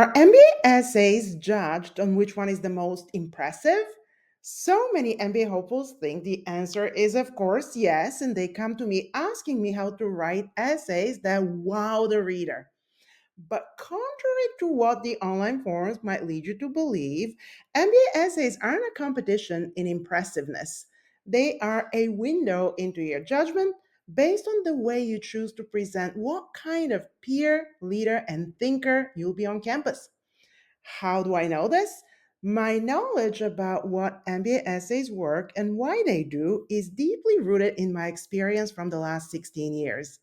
Are MBA essays judged on which one is the most impressive? So many MBA hopefuls think the answer is, of course, yes, and they come to me asking me how to write essays that wow the reader. But contrary to what the online forums might lead you to believe, MBA essays aren't a competition in impressiveness. They are a window into your judgment based on the way you choose to present what kind of peer, leader, and thinker you'll be on campus. How do I know this? My knowledge about what MBA essays work and why they do is deeply rooted in my experience from the last 16 years.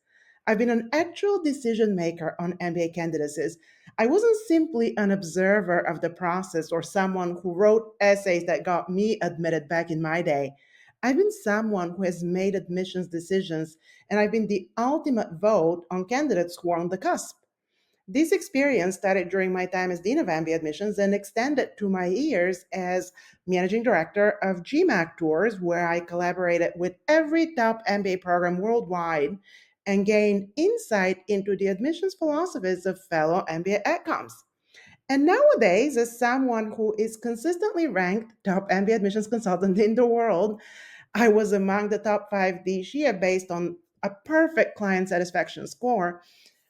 I've been an actual decision maker on MBA candidacies. I wasn't simply an observer of the process or someone who wrote essays that got me admitted back in my day. I've been someone who has made admissions decisions, and I've been the ultimate vote on candidates who are on the cusp. This experience started during my time as Dean of MBA Admissions and extended to my years as Managing Director of GMAC Tours, where I collaborated with every top MBA program worldwide and gained insight into the admissions philosophies of fellow MBA AdComs. And nowadays, as someone who is consistently ranked top MBA admissions consultant in the world, I was among the top five this year based on a perfect client satisfaction score.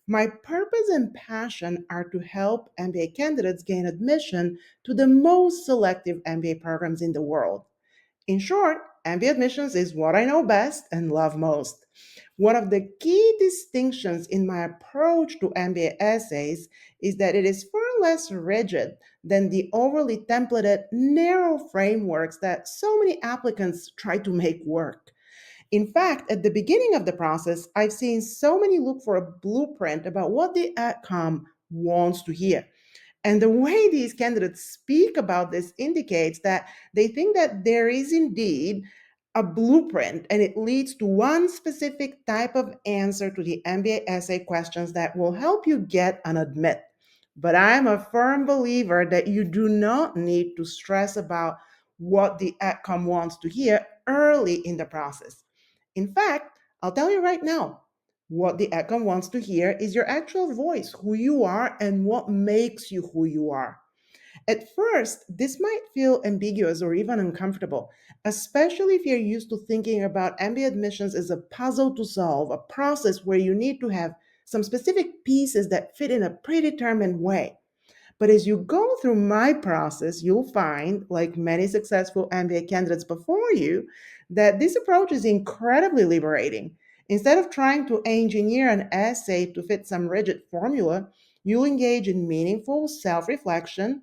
My purpose and passion are to help MBA candidates gain admission to the most selective MBA programs in the world. In short, MBA admissions is what I know best and love most. One of the key distinctions in my approach to MBA essays is that it is far less rigid than the overly templated, narrow frameworks that so many applicants try to make work. In fact, at the beginning of the process, I've seen so many look for a blueprint about what the AdCom wants to hear. And the way these candidates speak about this indicates that they think that there is indeed a blueprint and it leads to one specific type of answer to the MBA essay questions that will help you get an admit. But I'm a firm believer that you do not need to stress about what the AdCom wants to hear early in the process. In fact, I'll tell you right now, what the AdCom wants to hear is your actual voice, who you are, and what makes you who you are. At first, this might feel ambiguous or even uncomfortable, especially if you're used to thinking about MBA admissions as a puzzle to solve, a process where you need to have some specific pieces that fit in a predetermined way. But as you go through my process, you'll find, like many successful MBA candidates before you, that this approach is incredibly liberating. Instead of trying to engineer an essay to fit some rigid formula, you'll engage in meaningful self reflection,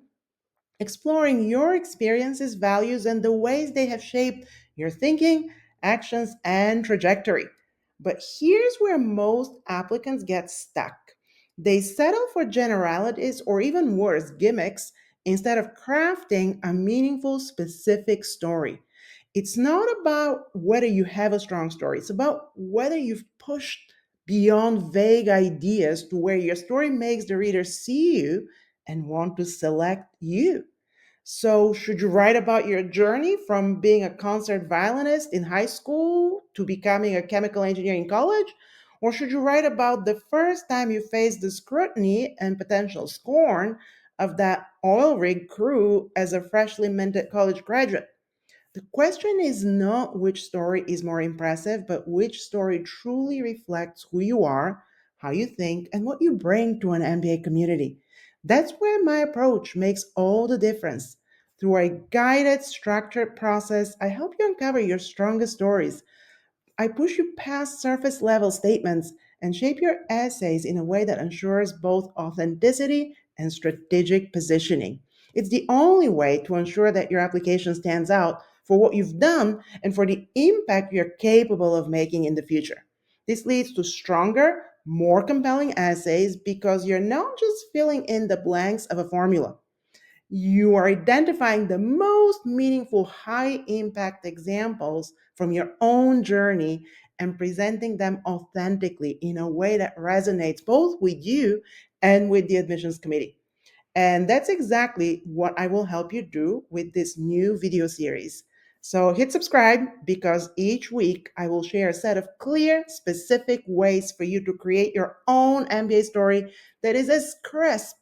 exploring your experiences, values, and the ways they have shaped your thinking, actions, and trajectory. But here's where most applicants get stuck. They settle for generalities or even worse, gimmicks, instead of crafting a meaningful, specific story. It's not about whether you have a strong story, it's about whether you've pushed beyond vague ideas to where your story makes the reader see you and want to select you. So, should you write about your journey from being a concert violinist in high school to becoming a chemical engineer in college? Or should you write about the first time you faced the scrutiny and potential scorn of that oil rig crew as a freshly minted college graduate? The question is not which story is more impressive, but which story truly reflects who you are, how you think, and what you bring to an MBA community. That's where my approach makes all the difference. Through a guided, structured process, I help you uncover your strongest stories. I push you past surface level statements and shape your essays in a way that ensures both authenticity and strategic positioning. It's the only way to ensure that your application stands out for what you've done and for the impact you're capable of making in the future. This leads to stronger, more compelling essays because you're not just filling in the blanks of a formula. You are identifying the most meaningful, high impact examples from your own journey and presenting them authentically in a way that resonates both with you and with the admissions committee. And that's exactly what I will help you do with this new video series. So hit subscribe because each week I will share a set of clear, specific ways for you to create your own MBA story that is as crisp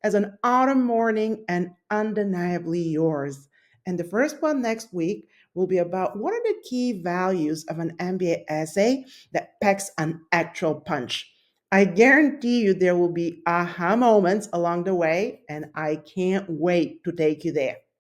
as an autumn morning and undeniably yours. And the first one next week will be about what are the key values of an MBA essay that packs an actual punch. I guarantee you there will be aha moments along the way, and I can't wait to take you there.